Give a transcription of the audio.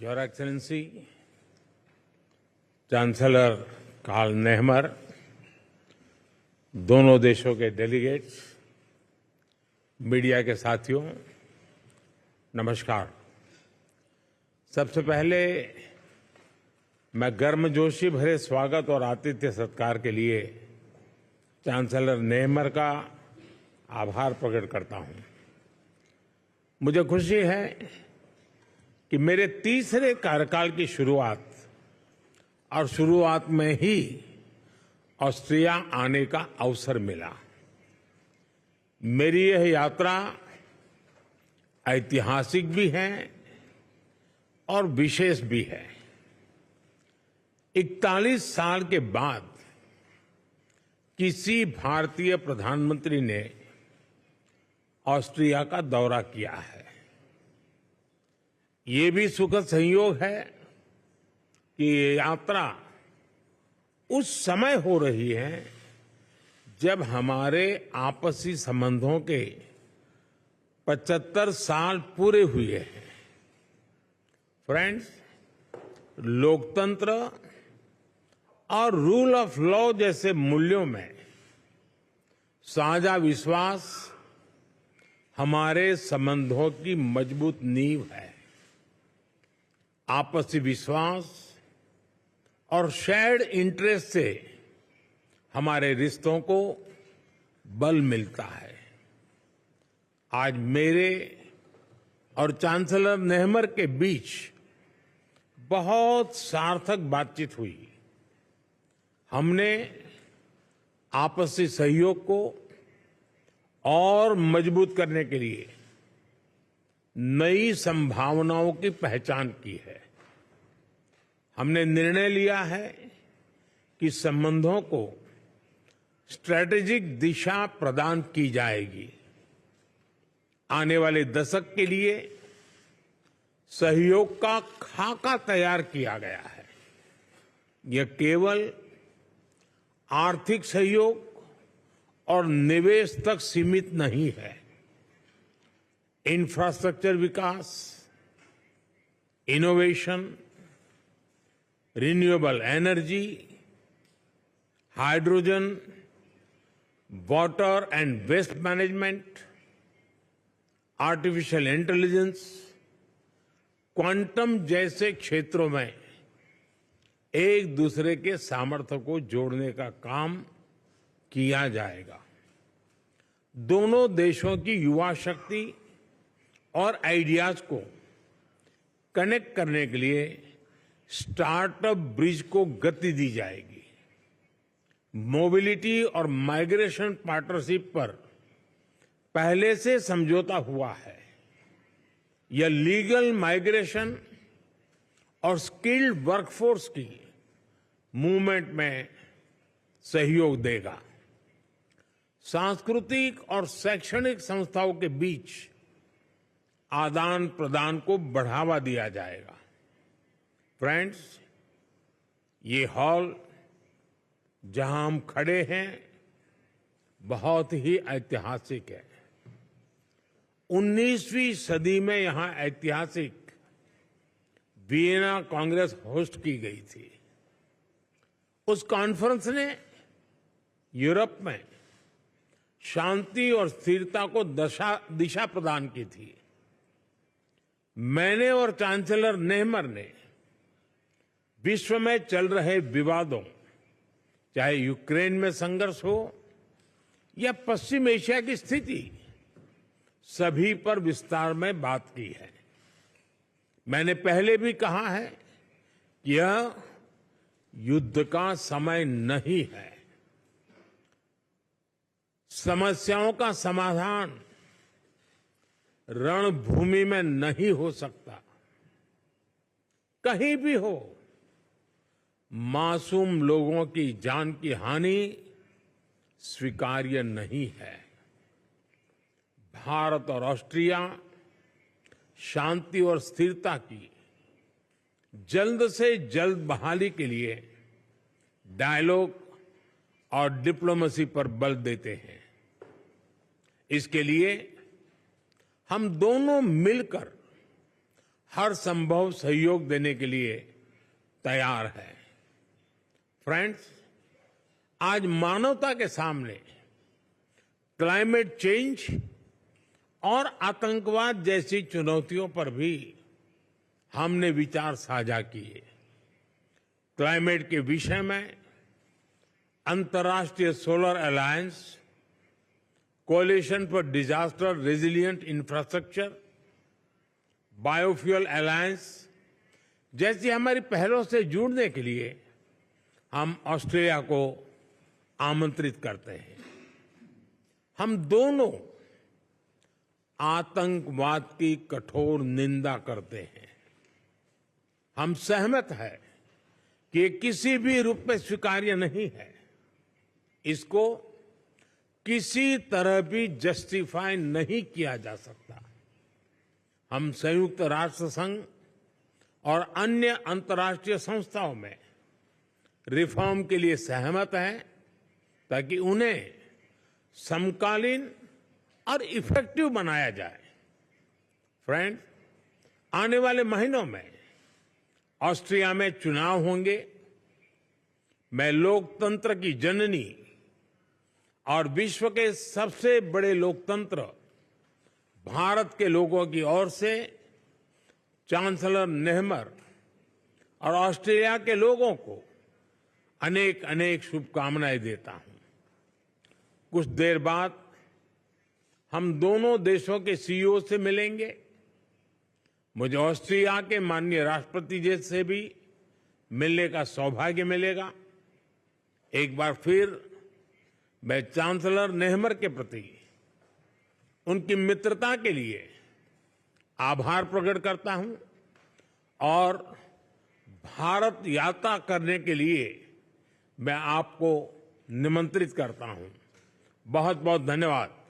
Your Excellency, chancellor Karl Nehammer, दोनों देशों के डेलीगेट्स, मीडिया के साथियों, नमस्कार। सबसे पहले मैं गर्मजोशी भरे स्वागत और आतिथ्य सत्कार के लिए चांसलर नेहमर का आभार प्रकट करता हूं। मुझे खुशी है कि मेरे तीसरे कार्यकाल की शुरुआत में ही ऑस्ट्रिया आने का अवसर मिला। मेरी यह यात्रा ऐतिहासिक भी है और विशेष भी है। 41 साल के बाद किसी भारतीय प्रधानमंत्री ने ऑस्ट्रिया का दौरा किया है। ये भी सुखद संयोग है कि ये यात्रा उस समय हो रही है जब हमारे आपसी संबंधों के 75 साल पूरे हुए हैं। फ्रेंड्स, लोकतंत्र और रूल ऑफ लॉ जैसे मूल्यों में साझा विश्वास हमारे संबंधों की मजबूत नींव है। आपसी विश्वास और शेयर्ड इंटरेस्ट से हमारे रिश्तों को बल मिलता है। आज मेरे और चांसलर नेहमर के बीच बहुत सार्थक बातचीत हुई। हमने आपसी सहयोग को और मजबूत करने के लिए नई संभावनाओं की पहचान की है। हमने निर्णय लिया है कि संबंधों को स्ट्रैटेजिक दिशा प्रदान की जाएगी। आने वाले दशक के लिए सहयोग का खाका तैयार किया गया है। यह केवल आर्थिक सहयोग और निवेश तक सीमित नहीं है। इंफ्रास्ट्रक्चर विकास, innovation, renewable energy, hydrogen, water and waste management, artificial intelligence, quantum जैसे क्षेत्रों में एक दूसरे के सामर्थ्य को जोड़ने का काम किया जाएगा। दोनों देशों की युवा शक्ति और आइडियाज को कनेक्ट करने के लिए स्टार्टअप ब्रिज को गति दी जाएगी। मोबिलिटी और माइग्रेशन पार्टनरशिप पर पहले से समझौता हुआ है। यह लीगल माइग्रेशन और स्किल्ड वर्कफोर्स की मूवमेंट में सहयोग देगा। सांस्कृतिक और शैक्षणिक संस्थाओं के बीच आदान प्रदान को बढ़ावा दिया जाएगा। फ्रेंड्स, ये हॉल जहां हम खड़े हैं बहुत ही ऐतिहासिक है। 19वीं सदी में यहां ऐतिहासिक वियना कांग्रेस होस्ट की गई थी। उस कॉन्फ्रेंस ने यूरोप में शांति और स्थिरता को दिशा प्रदान की थी। मैंने और चांसलर नेहमर ने विश्व में चल रहे विवादों, चाहे यूक्रेन में संघर्ष हो या पश्चिम एशिया की स्थिति, सभी पर विस्तार में बात की है। मैंने पहले भी कहा है कि यह युद्ध का समय नहीं है। समस्याओं का समाधान रणभूमि में नहीं हो सकता। कहीं भी हो, मासूम लोगों की जान की हानि स्वीकार्य नहीं है। भारत और ऑस्ट्रिया शांति और स्थिरता की जल्द से जल्द बहाली के लिए डायलॉग और डिप्लोमेसी पर बल देते हैं। इसके लिए हम दोनों मिलकर हर संभव सहयोग देने के लिए तैयार है। फ्रेंड्स, आज मानवता के सामने क्लाइमेट चेंज और आतंकवाद जैसी चुनौतियों पर भी हमने विचार साझा किए। क्लाइमेट के विषय में अंतर्राष्ट्रीय solar alliance, coalition for disaster resilient infrastructure, biofuel alliance जैसी हमारी पहलों से जुड़ने के लिए हम ऑस्ट्रेलिया को आमंत्रित करते हैं। हम दोनों आतंकवाद की कठोर निंदा करते हैं। हम सहमत हैं कि ये किसी भी रूप में स्वीकार्य नहीं है। इसको किसी तरह भी जस्टिफाई नहीं किया जा सकता। हम संयुक्त राष्ट्र संघ और अन्य अंतर्राष्ट्रीय संस्थाओं में रिफॉर्म के लिए सहमत हैं ताकि उन्हें समकालीन और इफेक्टिव बनाया जाए। फ्रेंड्स, आने वाले महीनों में ऑस्ट्रिया में चुनाव होंगे। मैं लोकतंत्र की जननी और विश्व के सबसे बड़े लोकतंत्र भारत के लोगों की ओर से चांसलर नेहमर और ऑस्ट्रेलिया के लोगों को अनेक अनेक शुभकामनाएं देता हूं। कुछ देर बाद हम दोनों देशों के सीईओ से मिलेंगे। मुझे ऑस्ट्रिया के माननीय राष्ट्रपति जी से भी मिलने का सौभाग्य मिलेगा। एक बार फिर मैं चांसलर नेहमर के प्रति उनकी मित्रता के लिए आभार प्रकट करता हूं और भारत यात्रा करने के लिए मैं आपको निमंत्रित करता हूं। बहुत बहुत धन्यवाद।